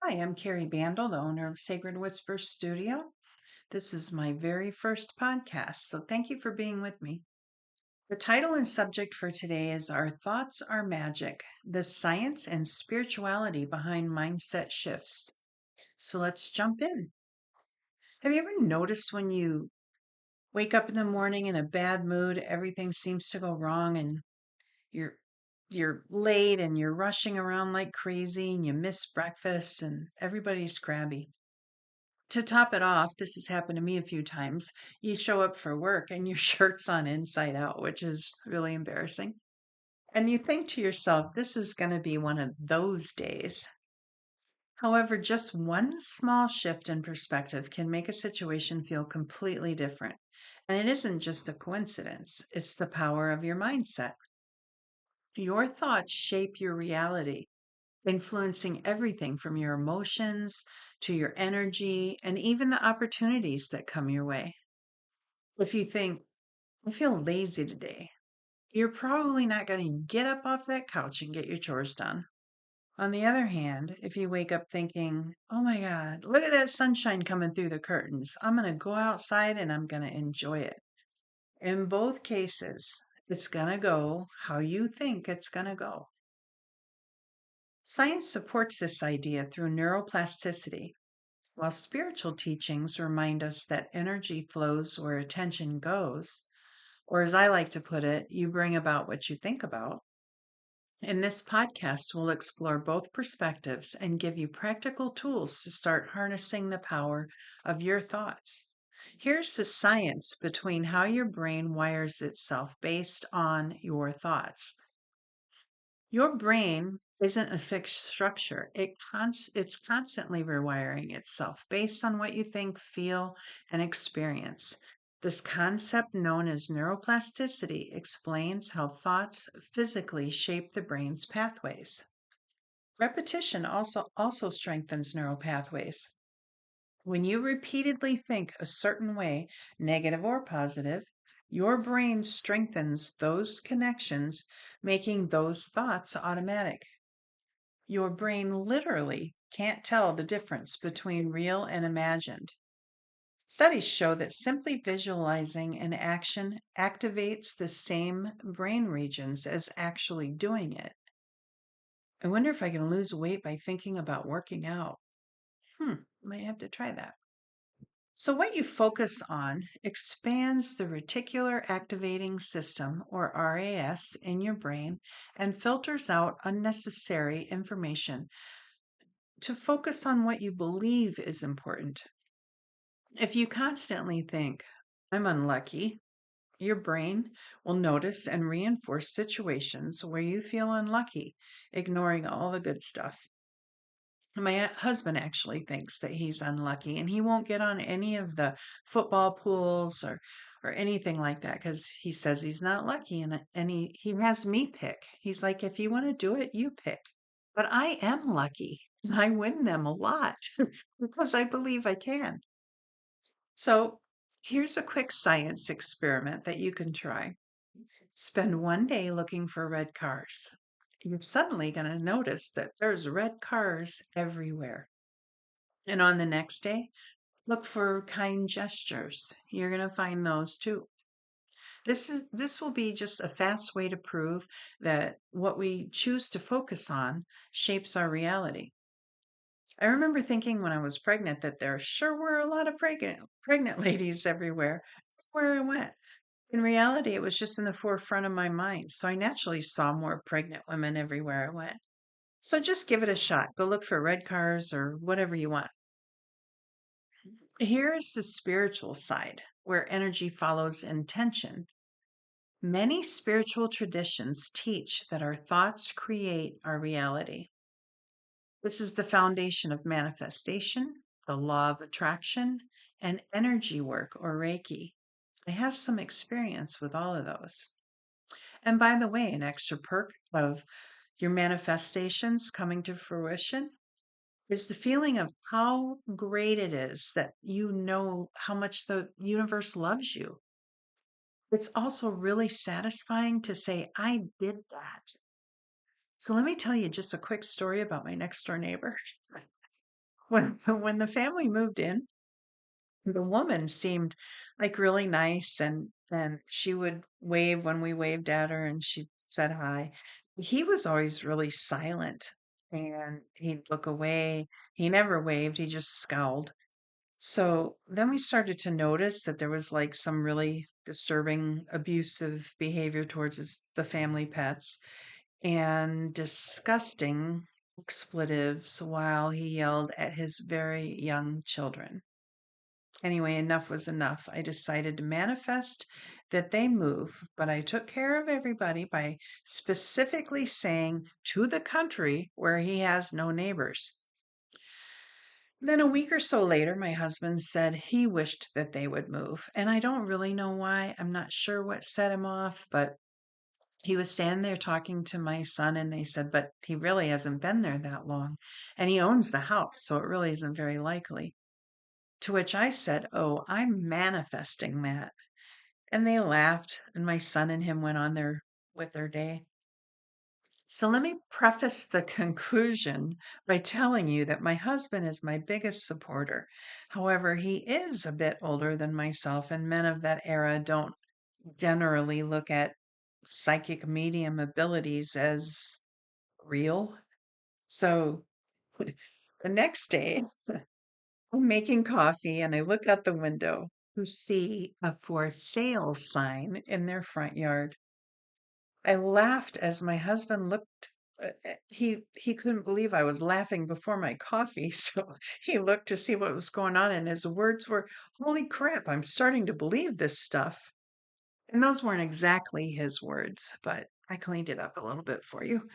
Hi, I'm Carrie Bandel, the owner of Sacred Whispers Studio. This is my very first podcast, so thank you for being with me. The title and subject for today is Our Thoughts Are Magic, the science and spirituality behind mindset shifts. So let's jump in. Have you ever noticed when you wake up in the morning in a bad mood, everything seems to go wrong and you're you're late and you're rushing around like crazy and you miss breakfast and everybody's crabby? To top it off, this has happened to me a few times. You show up for work and your shirt's on inside out, which is really embarrassing. And you think to yourself, this is going to be one of those days. However, just one small shift in perspective can make a situation feel completely different. And it isn't just a coincidence, it's the power of your mindset. Your thoughts shape your reality, influencing everything from your emotions to your energy and even the opportunities that come your way. If you think, I feel lazy today, you're probably not going to get up off that couch and get your chores done. On the other hand, if you wake up thinking, oh my God, look at that sunshine coming through the curtains, I'm going to go outside and I'm going to enjoy it. In both cases, it's going to go how you think it's going to go. Science supports this idea through neuroplasticity, while spiritual teachings remind us that energy flows where attention goes, or as I like to put it, you bring about what you think about. In this podcast, we'll explore both perspectives and give you practical tools to start harnessing the power of your thoughts. Here's the science between how your brain wires itself based on your thoughts. Your brain isn't a fixed structure. It's constantly rewiring itself based on what you think, feel, and experience. This concept, known as neuroplasticity, explains how thoughts physically shape the brain's pathways. Repetition also strengthens neural pathways. When you repeatedly think a certain way, negative or positive, your brain strengthens those connections, making those thoughts automatic. Your brain literally can't tell the difference between real and imagined. Studies show that simply visualizing an action activates the same brain regions as actually doing it. I wonder if I can lose weight by thinking about working out. Might have to try that. So, what you focus on expands the reticular activating system, or RAS, in your brain and filters out unnecessary information to focus on what you believe is important. If you constantly think, I'm unlucky, your brain will notice and reinforce situations where you feel unlucky, ignoring all the good stuff. My husband actually thinks that he's unlucky and he won't get on any of the football pools or anything like that because he says he's not lucky and he has me pick. He's like, if you want to do it, you pick. But I am lucky and I win them a lot because I believe I can. So here's a quick science experiment that you can try. Spend one day looking for red cars. You're suddenly going to notice that there's red cars everywhere. And on the next day, look for kind gestures. You're going to find those too. This will be just a fast way to prove that what we choose to focus on shapes our reality. I remember thinking when I was pregnant that there sure were a lot of pregnant ladies everywhere where I went. In reality, it was just in the forefront of my mind, so I naturally saw more pregnant women everywhere I went. So just give it a shot. Go look for red cars or whatever you want. Here is the spiritual side, where energy follows intention. Many spiritual traditions teach that our thoughts create our reality. This is the foundation of manifestation, the law of attraction, and energy work or Reiki. I have some experience with all of those. And by the way, an extra perk of your manifestations coming to fruition is the feeling of how great it is that you know how much the universe loves you. It's also really satisfying to say, I did that. So let me tell you just a quick story about my next door neighbor. When the family moved in, the woman seemed like really nice and she would wave when we waved at her and she said hi. He was always really silent and he'd look away. He never waved, he just scowled. So then we started to notice that there was like some really disturbing abusive behavior towards the family pets and disgusting expletives while he yelled at his very young children. Anyway, enough was enough. I decided to manifest that they move, but I took care of everybody by specifically saying to the country where he has no neighbors. Then a week or so later, my husband said he wished that they would move. And I don't really know why. I'm not sure what set him off, but he was standing there talking to my son, and they said, but he really hasn't been there that long. And he owns the house, so it really isn't very likely. To which I said, oh, I'm manifesting that. And they laughed, and my son and him went on with their day. So let me preface the conclusion by telling you that my husband is my biggest supporter. However, he is a bit older than myself, and men of that era don't generally look at psychic medium abilities as real. So the next day, I'm making coffee and I look out the window to see a for sale sign in their front yard. I laughed as my husband looked. He couldn't believe I was laughing before my coffee, so he looked to see what was going on, and his words were, "Holy crap! I'm starting to believe this stuff." And those weren't exactly his words, but I cleaned it up a little bit for you.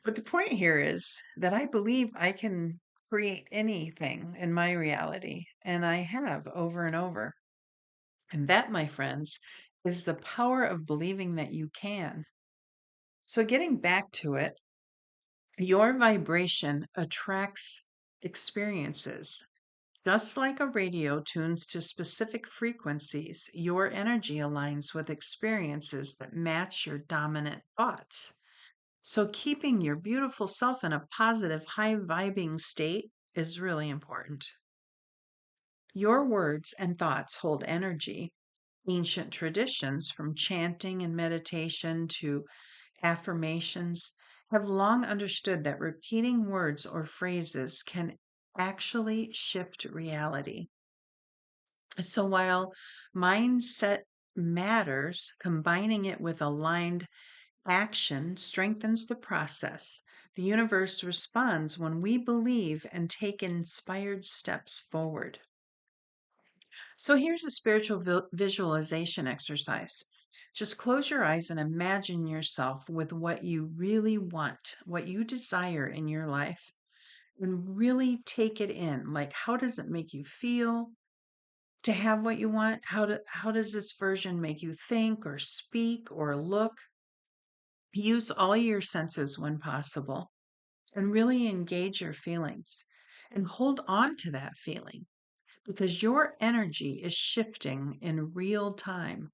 But the point here is that I believe I can create anything in my reality, and I have over and over. And that, my friends, is the power of believing that you can. So, getting back to it, your vibration attracts experiences. Just like a radio tunes to specific frequencies, your energy aligns with experiences that match your dominant thoughts. So, keeping your beautiful self in a positive, high vibing state is really important. Your words and thoughts hold energy. Ancient traditions, from chanting and meditation to affirmations, have long understood that repeating words or phrases can actually shift reality. So while mindset matters, combining it with aligned action strengthens the process. The universe responds when we believe and take inspired steps forward. So here's a spiritual visualization exercise. Just close your eyes and imagine yourself with what you really want, what you desire in your life, and really take it in. Like, how does it make you feel to have what you want? How does this version make you think or speak or look? Use all your senses when possible and really engage your feelings and hold on to that feeling because your energy is shifting in real time.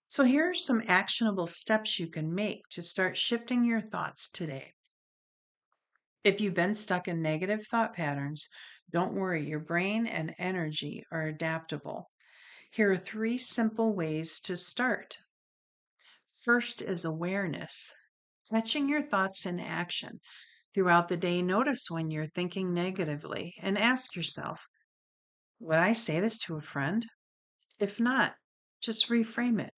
So, here are some actionable steps you can make to start shifting your thoughts today. If you've been stuck in negative thought patterns, don't worry, your brain and energy are adaptable. Here are three simple ways to start. First is awareness, catching your thoughts in action. Throughout the day, notice when you're thinking negatively and ask yourself, would I say this to a friend? If not, just reframe it.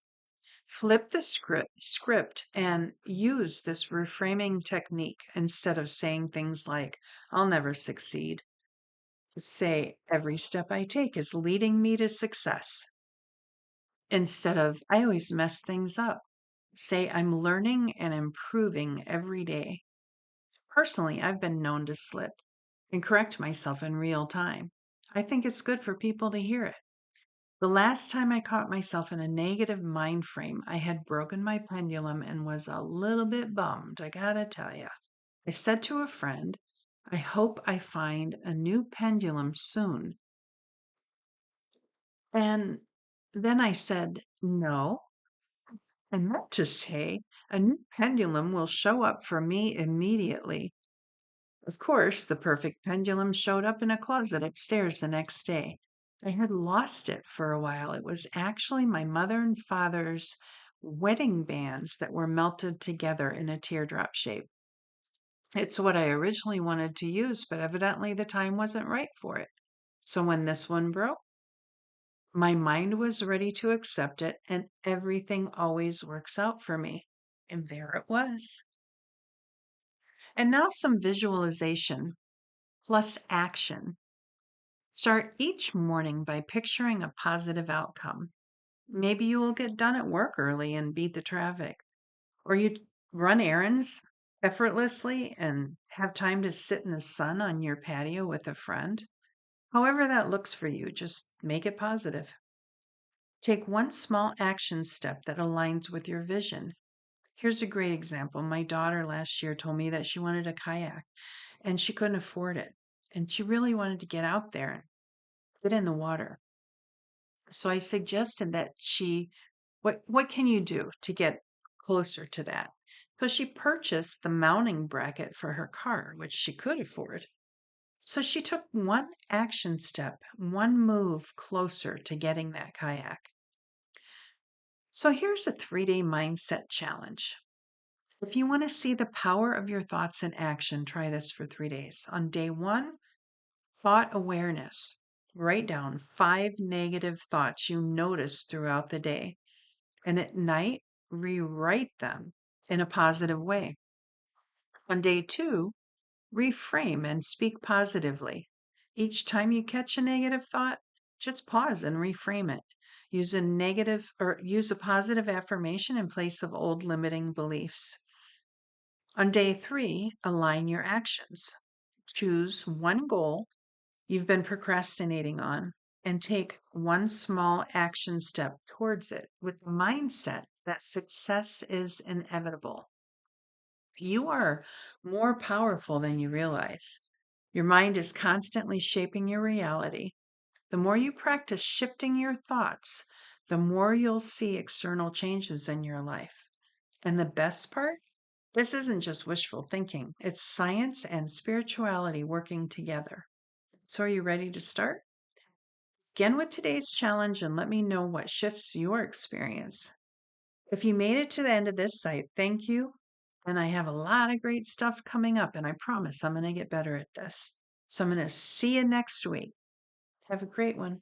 Flip the script and use this reframing technique instead of saying things like, I'll never succeed. Say, every step I take is leading me to success. Instead of, I always mess things up. Say, I'm learning and improving every day. Personally, I've been known to slip and correct myself in real time. I think it's good for people to hear it. The last time I caught myself in a negative mind frame, I had broken my pendulum and was a little bit bummed, I gotta tell you. I said to a friend, I hope I find a new pendulum soon. And then I said, no, I meant to say a new pendulum will show up for me immediately. Of course, the perfect pendulum showed up in a closet upstairs the next day. I had lost it for a while. It was actually my mother and father's wedding bands that were melted together in a teardrop shape. It's what I originally wanted to use, but evidently the time wasn't right for it. So when this one broke, my mind was ready to accept it, and everything always works out for me. And there it was. And now some visualization plus action. Start each morning by picturing a positive outcome. Maybe you will get done at work early and beat the traffic, or you run errands effortlessly and have time to sit in the sun on your patio with a friend. However, that looks for you, just make it positive. Take one small action step that aligns with your vision. Here's a great example. My daughter last year told me that she wanted a kayak and she couldn't afford it. And she really wanted to get out there and get in the water. So I suggested that what can you do to get closer to that? So she purchased the mounting bracket for her car, which she could afford. So she took one action step, one move closer to getting that kayak. So here's a 3-day mindset challenge. If you want to see the power of your thoughts in action, try this for 3 days. On day one, thought awareness. Write down 5 negative thoughts you notice throughout the day. And at night, rewrite them in a positive way. On day two, reframe and speak positively. Each time you catch a negative thought, just pause and reframe it. Use a positive affirmation in place of old limiting beliefs. On day three, align your actions. Choose one goal you've been procrastinating on and take one small action step towards it with the mindset that success is inevitable. You are more powerful than you realize. Your mind is constantly shaping your reality. The more you practice shifting your thoughts, the more you'll see external changes in your life. And the best part? This isn't just wishful thinking, it's science and spirituality working together. So, are you ready to start? Begin with today's challenge and let me know what shifts your experience. If you made it to the end of this site, thank you. And I have a lot of great stuff coming up, and I promise I'm going to get better at this. So I'm going to see you next week. Have a great one.